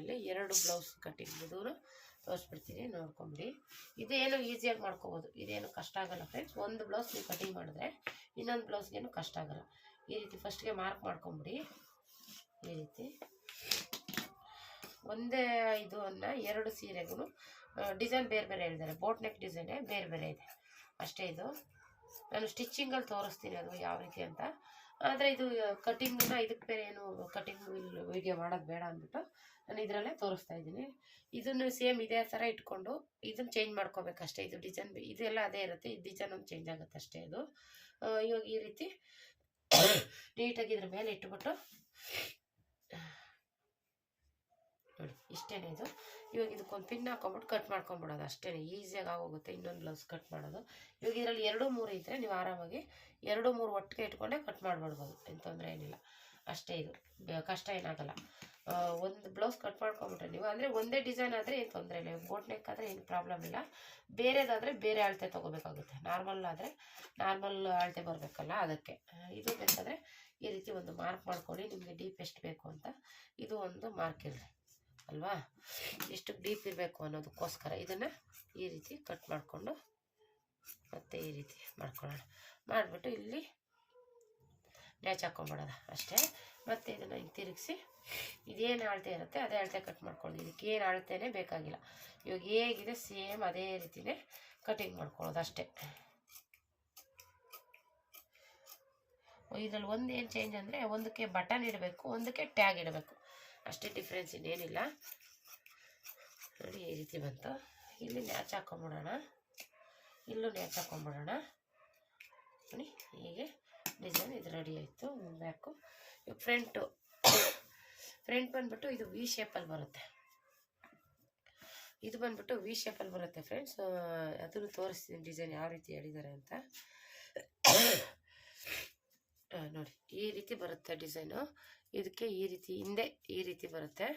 ವಿಡಿಯೋದಲ್ಲಿ 2 ಬ್ಲೌಸ್ ಕಟ್ಟಿಂಗ್ದು ತೋರಿಸ್ಬಿಡ್ತೀನಿ, ನೋಡ್ಕೊಂಬಿಡಿ. ಇದೇನು ಈಸಿಯಾಗಿ ಮಾಡ್ಕೋಬೋದು, ಇದೇನು ಕಷ್ಟ ಆಗಲ್ಲ ಫ್ರೆಂಡ್ಸ್. ಒಂದು ಬ್ಲೌಸ್ ನೀವು ಕಟಿಂಗ್ ಮಾಡಿದ್ರೆ ಇನ್ನೊಂದು ಬ್ಲೌಸ್ಗೇನು ಕಷ್ಟ ಆಗಲ್ಲ. ಈ ರೀತಿ ಫಸ್ಟ್ಗೆ ಮಾರ್ಕ್ ಮಾಡ್ಕೊಂಬಿಡಿ. ಈ ರೀತಿ ಒಂದೇ ಇದು ಅನ್ನ 2 ಸೀರೆಗೂ ಡಿಸೈನ್ ಬೇರೆ ಬೇರೆ ಹೇಳಿದ್ದಾರೆ. ಬೋಟ್ ನೆಕ್ ಡಿಸೈನೇ ಬೇರೆ ಬೇರೆ ಇದೆ ಅಷ್ಟೇ. ಇದು ನಾನು ಸ್ಟಿಚ್ಚಿಂಗಲ್ಲಿ ತೋರಿಸ್ತೀನಿ ಅದು ಯಾವ ರೀತಿ ಅಂತ. ಆದರೆ ಇದು ಕಟಿಂಗನ್ನ ಇದಕ್ಕೆ ಬೇರೆ ಏನು ಕಟಿಂಗ್ ವಿಡಿಯೋ ಮಾಡೋದು ಬೇಡ ಅಂದ್ಬಿಟ್ಟು ನಾನು ಇದರಲ್ಲೇ ತೋರಿಸ್ತಾ ಇದ್ದೀನಿ. ಇದನ್ನು ಸೇಮ್ ಇದೇ ಥರ ಇಟ್ಕೊಂಡು ಇದನ್ನು ಚೇಂಜ್ ಮಾಡ್ಕೋಬೇಕಷ್ಟೇ. ಇದು ಡಿಸೈನ್ ಇದೆಲ್ಲ ಅದೇ ಇರುತ್ತೆ, ಈ ಡಿಸೈನ್ ಒಂದು ಚೇಂಜ್ ಆಗುತ್ತೆ ಅಷ್ಟೇ. ಇದು ಇವಾಗ ಈ ರೀತಿ ನೀಟಾಗಿ ಇದ್ರ ಮೇಲೆ ಇಟ್ಬಿಟ್ಟು ನೋಡಿ, ಇಷ್ಟೇನೆ ಇದು. ಇವಾಗ ಇದಕ್ಕೊಂದು ಪಿನ್ ಹಾಕೊಂಬಿಟ್ಟು ಕಟ್ ಮಾಡ್ಕೊಂಬಿಡೋದು ಅಷ್ಟೇ, ಈಸಿಯಾಗಿ ಆಗೋಗುತ್ತೆ ಇನ್ನೊಂದು ಬ್ಲೌಸ್ ಕಟ್ ಮಾಡೋದು. ಇವಾಗ ಇದರಲ್ಲಿ 2-3 ಇದ್ದರೆ ನೀವು ಆರಾಮಾಗಿ 2-3 ಒಟ್ಟಿಗೆ ಇಟ್ಕೊಂಡೆ ಕಟ್ ಮಾಡಿಬಿಡ್ಬೋದು, ಏನು ತೊಂದರೆ ಏನಿಲ್ಲ ಅಷ್ಟೇ. ಇದು ಕಷ್ಟ ಏನಾಗಲ್ಲ. ಒಂದು ಬ್ಲೌಸ್ ಕಟ್ ಮಾಡ್ಕೊಂಬಿಟ್ರೆ ನೀವು, ಅಂದರೆ ಒಂದೇ ಡಿಸೈನ್ ಆದರೆ ಏನು ತೊಂದರೆ ಇಲ್ಲ. ಬೋಟ್ ನೆಕ್ ಆದರೆ ಏನು ಪ್ರಾಬ್ಲಮ್ ಇಲ್ಲ. ಬೇರೆದಾದರೆ ಬೇರೆ ಅಳತೆ ತೊಗೋಬೇಕಾಗುತ್ತೆ. ನಾರ್ಮಲ್ ಆದರೆ ನಾರ್ಮಲ್ ಅಳತೆ ಬರಬೇಕಲ್ಲ, ಅದಕ್ಕೆ. ಇದು ಬೇಕಾದರೆ ಈ ರೀತಿ ಒಂದು ಮಾರ್ಕ್ ಮಾಡ್ಕೊಳ್ಳಿ, ನಿಮಗೆ ಡೀಪ್ ಎಷ್ಟು ಬೇಕು ಅಂತ. ಇದು ಒಂದು ಮಾರ್ಕ್ ಇರಲಿ ಅಲ್ವಾ, ಎಷ್ಟು ಡೀಪ್ ಇರಬೇಕು ಅನ್ನೋದಕ್ಕೋಸ್ಕರ ಇದನ್ನು ಈ ರೀತಿ ಕಟ್ ಮಾಡಿಕೊಂಡು ಮತ್ತೆ ಈ ರೀತಿ ಮಾಡ್ಕೊಳ್ಳೋಣ. ಮಾಡಿಬಿಟ್ಟು ಇಲ್ಲಿ ನ್ಯಾಚ್ ಹಾಕ್ಕೊಂಬಿಡೋದ ಅಷ್ಟೇ. ಮತ್ತು ಇದನ್ನು ಹಿಂಗೆ ತಿರುಗಿಸಿ ಇದೇನು ಅಳತೆ ಇರುತ್ತೆ ಅದೇ ಅಳತೆ ಕಟ್ ಮಾಡ್ಕೊಳ್ಳೋದು. ಇದಕ್ಕೆ ಏನು ಅಳತೆನೇ ಬೇಕಾಗಿಲ್ಲ. ಇವಾಗ ಹೇಗಿದೆ ಸೇಮ್ ಅದೇ ರೀತಿಯೇ ಕಟಿಂಗ್ ಮಾಡ್ಕೊಳ್ಳೋದು ಅಷ್ಟೇ. ಇದರಲ್ಲಿ ಒಂದು ಏನು ಚೇಂಜ್ ಅಂದರೆ, ಒಂದಕ್ಕೆ ಬಟನ್ ಇಡಬೇಕು, ಒಂದಕ್ಕೆ ಟ್ಯಾಗ್ ಇಡಬೇಕು ಅಷ್ಟೇ, ಡಿಫ್ರೆನ್ಸ್ ಇನ್ನೇನಿಲ್ಲ. ನೋಡಿ ಈ ರೀತಿ ಬಂತು. ಇಲ್ಲಿ ನ್ಯಾಚ್ ಹಾಕ್ಕೊಂಬಿಡೋಣ, ಇಲ್ಲೂ ನ್ಯಾಚ್ ಹಾಕ್ಕೊಂಬಿಡೋಣ. ನೋಡಿ ಹೀಗೆ ಡಿಸೈನ್ ಇದು ರೆಡಿ ಆಯಿತು. ಬ್ಯಾಕು ಇವಾಗ ಫ್ರಂಟ್ ಬಂದ್ಬಿಟ್ಟು ಇದು ವಿ ಶೇಪಲ್ಲಿ ಬರುತ್ತೆ. ಇದು ಬಂದ್ಬಿಟ್ಟು ವಿ ಶೇಪಲ್ಲಿ ಬರುತ್ತೆ ಫ್ರೆಂಡ್ಸ್. ಅದನ್ನು ತೋರಿಸ್ತೀನಿ ಡಿಸೈನ್ ಯಾವ ರೀತಿ ಹೇಳಿದ್ದಾರೆ ಅಂತ. ನೋಡಿ ಈ ರೀತಿ ಬರುತ್ತೆ ಡಿಸೈನು. ಇದಕ್ಕೆ ಈ ರೀತಿ ಹಿಂದೆ ಈ ರೀತಿ ಬರುತ್ತೆ,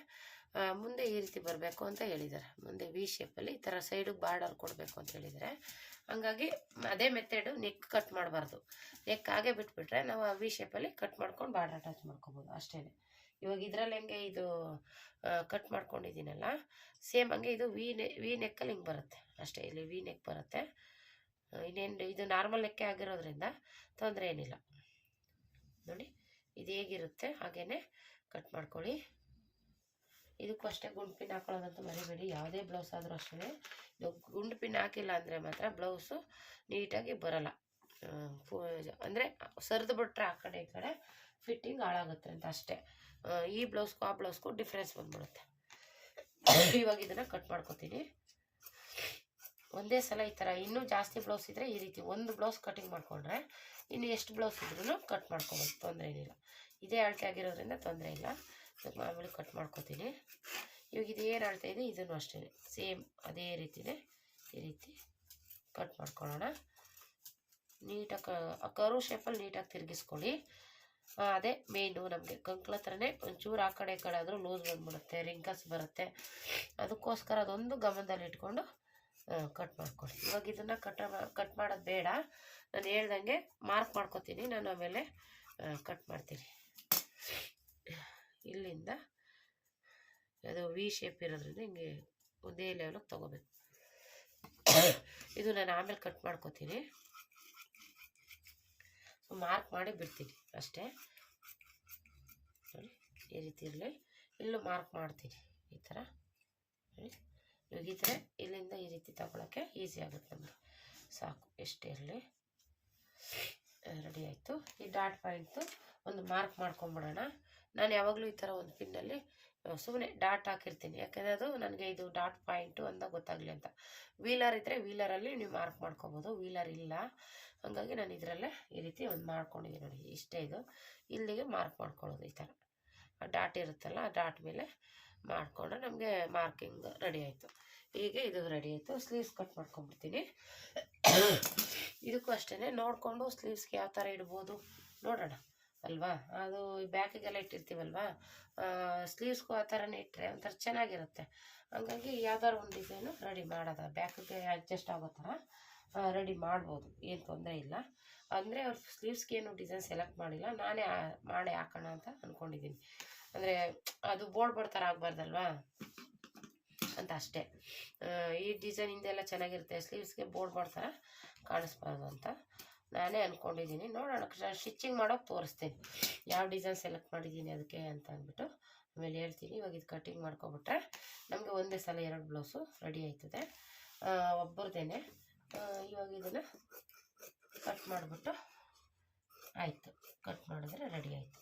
ಮುಂದೆ ಈ ರೀತಿ ಬರಬೇಕು ಅಂತ ಹೇಳಿದ್ದಾರೆ. ಮುಂದೆ ವಿ ಶೇಪಲ್ಲಿ ಈ ಥರ ಸೈಡಿಗೆ ಬಾರ್ಡರ್ ಕೊಡಬೇಕು ಅಂತ ಹೇಳಿದ್ದಾರೆ. ಹಂಗಾಗಿ ಅದೇ ಮೆಥಡು, ನೆಕ್ ಕಟ್ ಮಾಡಬಾರ್ದು. ನೆಕ್ ಹಾಗೆ ಬಿಟ್ಬಿಟ್ರೆ ನಾವು ಆ ವಿ ಶೇಪಲ್ಲಿ ಕಟ್ ಮಾಡ್ಕೊಂಡು ಬಾರ್ಡರ್ ಅಟ್ಯಾಚ್ ಮಾಡ್ಕೊಬೋದು ಅಷ್ಟೇ. ಇವಾಗ ಇದರಲ್ಲಿ ಹೆಂಗೆ ಇದು ಕಟ್ ಮಾಡ್ಕೊಂಡಿದ್ದೀನಲ್ಲ, ಸೇಮ್ ಹಂಗೆ ಇದು ವಿ ನೆಕ್ಕಲ್ಲಿ ಹಿಂಗೆ ಬರುತ್ತೆ ಅಷ್ಟೇ. ಇಲ್ಲಿ ವಿ ನೆಕ್ ಬರುತ್ತೆ. ಇನ್ನೇನು ಇದು ನಾರ್ಮಲ್ ನೆಕ್ಕೆ ಆಗಿರೋದ್ರಿಂದ ತೊಂದರೆ ಏನಿಲ್ಲ. ನೋಡಿ ಇದು ಹೇಗಿರುತ್ತೆ ಹಾಗೇ ಕಟ್ ಮಾಡ್ಕೊಳ್ಳಿ. ಇದಕ್ಕೂ ಅಷ್ಟೇ ಗುಂಡು ಪಿನ್ ಹಾಕೊಳ್ಳೋದಂತೂ ಮರಿಬೇಡಿ. ಯಾವುದೇ ಬ್ಲೌಸ್ ಆದರೂ ಅಷ್ಟೇ, ಗುಂಡು ಪಿನ್ ಹಾಕಿಲ್ಲ ಅಂದರೆ ಮಾತ್ರ ಬ್ಲೌಸು ನೀಟಾಗಿ ಬರೋಲ್ಲ. ಅಂದರೆ ಸರಿದು ಬಿಟ್ರೆ ಆ ಕಡೆ ಈ ಕಡೆ ಫಿಟ್ಟಿಂಗ್ ಹಾಳಾಗುತ್ತೆ ಅಂತ ಅಷ್ಟೇ. ಈ ಬ್ಲೌಸ್ಗೂ ಆ ಬ್ಲೌಸ್ಗೂ ಡಿಫ್ರೆನ್ಸ್ ಬಂದ್ಬಿಡುತ್ತೆ. ಇವಾಗ ಇದನ್ನು ಕಟ್ ಮಾಡ್ಕೊತೀನಿ ಒಂದೇ ಸಲ. ಈ ಥರ ಇನ್ನೂ ಜಾಸ್ತಿ ಬ್ಲೌಸ್ ಇದ್ದರೆ ಈ ರೀತಿ ಒಂದು ಬ್ಲೌಸ್ ಕಟಿಂಗ್ ಮಾಡಿಕೊಂಡ್ರೆ ಇನ್ನು ಎಷ್ಟು ಬ್ಲೌಸ್ ಇದ್ರೂ ಕಟ್ ಮಾಡ್ಕೊಬೋದು, ತೊಂದರೆ ಏನಿಲ್ಲ. ಇದೇ ಅಳತೆ ಆಗಿರೋದ್ರಿಂದ ತೊಂದರೆ ಇಲ್ಲ. ಮಾಮೂಲಿ ಕಟ್ ಮಾಡ್ಕೊತೀನಿ. ಇವಾಗ ಇದೇನು ಅಳತೆ ಇದೆ ಇದನ್ನು ಅಷ್ಟೇ ಸೇಮ್ ಅದೇ ರೀತಿಯೇ ಈ ರೀತಿ ಕಟ್ ಮಾಡ್ಕೊಳ್ಳೋಣ. ನೀಟಾಗಿ ಕರು ಶೇಪಲ್ಲಿ ನೀಟಾಗಿ ತಿರುಗಿಸ್ಕೊಳ್ಳಿ. ಅದೇ ಮೇಯ್ನು ನಮಗೆ ಕಂಕ್ಳ ಹತ್ರನೇ ಒಂಚೂರು ಆ ಕಡೆ ಈ ಕಡೆ ಆದರೂ ಲೂಸ್ ಬಂದ್ಬಿಡುತ್ತೆ, ರಿಂಕಲ್ಸ್ ಬರುತ್ತೆ. ಅದಕ್ಕೋಸ್ಕರ ಅದೊಂದು ಗಮನದಲ್ಲಿ ಇಟ್ಕೊಂಡು ಕಟ್ ಮಾಡ್ಕೊಳ್ಳಿ. ಇವಾಗ ಇದನ್ನು ಕಟ್ ಮಾಡೋದು ಬೇಡ, ನಾನು ಹೇಳ್ದಂಗೆ ಮಾರ್ಕ್ ಮಾಡ್ಕೊತೀನಿ. ನಾನು ಆಮೇಲೆ ಕಟ್ ಮಾಡ್ತೀನಿ. ಇಲ್ಲಿಂದ ಅದು ವಿ ಶೇಪ್ ಇರೋದ್ರಿಂದ ಹಿಂಗೆ ಒಂದೇ ಲೆವೆಲಿಗೆ ತೊಗೋಬೇಕು. ಇದು ನಾನು ಆಮೇಲೆ ಕಟ್ ಮಾಡ್ಕೊತೀನಿ. ಮಾರ್ಕ್ ಮಾಡಿ ಬಿಡ್ತೀನಿ ಅಷ್ಟೇ. ನೋಡಿ ಈ ರೀತಿ ಇರಲಿ. ಇಲ್ಲೂ ಮಾರ್ಕ್ ಮಾಡ್ತೀನಿ ಈ ಥರ. ನೋಡಿ ಇವಾಗ ಈ ಥರ ಇಲ್ಲಿಂದ ಈ ರೀತಿ ತಗೊಳ್ಳೋಕ್ಕೆ ಈಸಿ ಆಗುತ್ತೆ ನಮಗೆ. ಸಾಕು, ಎಷ್ಟೇ ಇರಲಿ. ರೆಡಿ ಆಯಿತು. ಈ ಡಾಟ್ ಪಾಯಿಂಟು ಒಂದು ಮಾರ್ಕ್ ಮಾಡ್ಕೊಂಬಿಡೋಣ. ನಾನು ಯಾವಾಗಲೂ ಈ ಥರ ಒಂದು ಪಿನ್ನಲ್ಲಿ ಸುಮ್ಮನೆ ಡಾಟ್ ಹಾಕಿರ್ತೀನಿ, ಯಾಕೆಂದರೆ ಅದು ನನಗೆ ಇದು ಡಾಟ್ ಪಾಯಿಂಟು ಅಂತ ಗೊತ್ತಾಗಲಿ ಅಂತ. ವೀಲರ್ ಇದ್ದರೆ ವೀಲರಲ್ಲಿ ನೀವು ಮಾರ್ಕ್ ಮಾಡ್ಕೊಬೋದು, ವೀಲರ್ ಇಲ್ಲ. ಹಾಗಾಗಿ ನಾನು ಇದರಲ್ಲೇ ಈ ರೀತಿ ಒಂದು ಮಾಡ್ಕೊಂಡಿದ್ದೀನಿ. ನೋಡಿ ಇಷ್ಟೇ, ಇದು ಇಲ್ಲಿಗೆ ಮಾರ್ಕ್ ಮಾಡ್ಕೊಳ್ಳೋದು. ಈ ಥರ ಡಾಟ್ ಇರುತ್ತಲ್ಲ, ಆ ಡಾಟ್ ಮೇಲೆ ಮಾಡಿಕೊಂಡು ನಮಗೆ ಮಾರ್ಕಿಂಗ್ ರೆಡಿ ಆಯಿತು. ಹೀಗೆ ಇದು ರೆಡಿ ಆಯಿತು. ಸ್ಲೀವ್ಸ್ ಕಟ್ ಮಾಡ್ಕೊಂಡ್ಬಿಡ್ತೀನಿ. ಇದಕ್ಕೂ ಅಷ್ಟೇ ನೋಡಿಕೊಂಡು ಸ್ಲೀವ್ಸ್ಗೆ ಯಾವ ಥರ ಇಡ್ಬೋದು ನೋಡೋಣ ಅಲ್ವಾ. ಅದು ಬ್ಯಾಕಿಗೆಲ್ಲ ಇಟ್ಟಿರ್ತೀವಲ್ವಾ, ಸ್ಲೀವ್ಸ್ಗೂ ಆ ಥರನೇ ಇಟ್ಟರೆ ಒಂಥರ ಚೆನ್ನಾಗಿರುತ್ತೆ. ಹಾಗಾಗಿ ಯಾವ್ದಾದ್ರು ಒಂದು ಡಿಸೈನು ರೆಡಿ ಮಾಡೋದ ಬ್ಯಾಕಿಗೆ ಅಡ್ಜಸ್ಟ್ ಆಗೋ ಥರ ರೆಡಿ ಮಾಡ್ಬೋದು, ಏನು ತೊಂದರೆ ಇಲ್ಲ. ಅಂದರೆ ಅವ್ರು ಸ್ಲೀವ್ಸ್ಗೆ ಏನು ಡಿಸೈನ್ ಸೆಲೆಕ್ಟ್ ಮಾಡಿಲ್ಲ, ನಾನೇ ಮಾಡಿ ಹಾಕೋಣ ಅಂತ ಅಂದ್ಕೊಂಡಿದ್ದೀನಿ. ಅಂದರೆ ಅದು ಬೋರ್ಡ್ ಥರ ಆಗಬಾರ್ದಲ್ವಾ ಅಂತ ಅಷ್ಟೇ. ಈ ಡಿಸೈನ್ ಹಿಂದೆಲ್ಲ ಚೆನ್ನಾಗಿರುತ್ತೆ, ಸ್ಲೀವ್ಸ್ಗೆ ಬೋರ್ಡ್ ಥರ ಕಾಣಿಸ್ಬಾರ್ದು ಅಂತ ನಾನೇ ಅಂದ್ಕೊಂಡಿದ್ದೀನಿ. ನೋಡೋಣ, ಸ್ಟಿಚಿಂಗ್ ಮಾಡೋಕೆ ತೋರಿಸ್ತೀನಿ ಯಾವ ಡಿಸೈನ್ ಸೆಲೆಕ್ಟ್ ಮಾಡಿದ್ದೀನಿ ಅದಕ್ಕೆ ಅಂತ ಅಂದ್ಬಿಟ್ಟು ಆಮೇಲೆ ಹೇಳ್ತೀನಿ. ಇವಾಗ ಇದು ಕಟ್ಟಿಂಗ್ ಮಾಡ್ಕೊಬಿಟ್ರೆ ನಮಗೆ ಒಂದೇ ಸಲ 2 ಬ್ಲೌಸು ರೆಡಿ ಆಯ್ತದೆ, ಒಬ್ಬರದೇನೆ. ಇವಾಗ ಇದನ್ನು ಕಟ್ ಮಾಡಿಬಿಟ್ಟು ಆಯಿತು, ಕಟ್ ಮಾಡಿದ್ರೆ ರೆಡಿ ಆಯಿತು.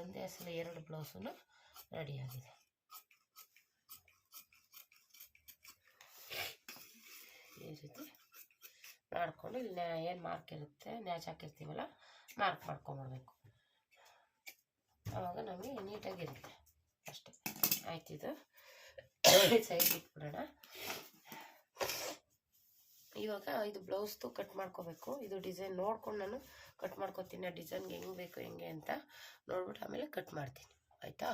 ಒಂದೇ ಸಲ 2 ಬ್ಲೌಸು ರೆಡಿಯಾಗಿದೆ. ಈ ರೀತಿ ಮಾಡಿಕೊಂಡು ಇಲ್ಲಿ ಏನು ಮಾರ್ಕ್ ಇರುತ್ತೆ, ನ್ಯಾಚ್ ಹಾಕಿರ್ತೀವಲ್ಲ, ಮಾರ್ಕ್ ಮಾಡ್ಕೊಂಬಿಡ್ಬೇಕು. ಆವಾಗ ನಮಗೆ ನೀಟಾಗಿರುತ್ತೆ ಅಷ್ಟೇ. ಆಯ್ತು, ಇದು ಸೈಡ್ ಇಟ್ಬಿಡೋಣ. ಇವಾಗ ಇದು ಬ್ಲೌಸ್ದು ಕಟ್ ಮಾಡ್ಕೋಬೇಕು. ಇದು ಡಿಸೈನ್ ನೋಡ್ಕೊಂಡು ನಾನು ಕಟ್ ಮಾಡ್ಕೊತೀನಿ, ಡಿಸೈನ್ಗೆ ಹೆಂಗೆ ಬೇಕು ಹೆಂಗೆ ಅಂತ ನೋಡ್ಬಿಟ್ಟು ಆಮೇಲೆ ಕಟ್ ಮಾಡ್ತೀನಿ, ಆಯಿತಾ.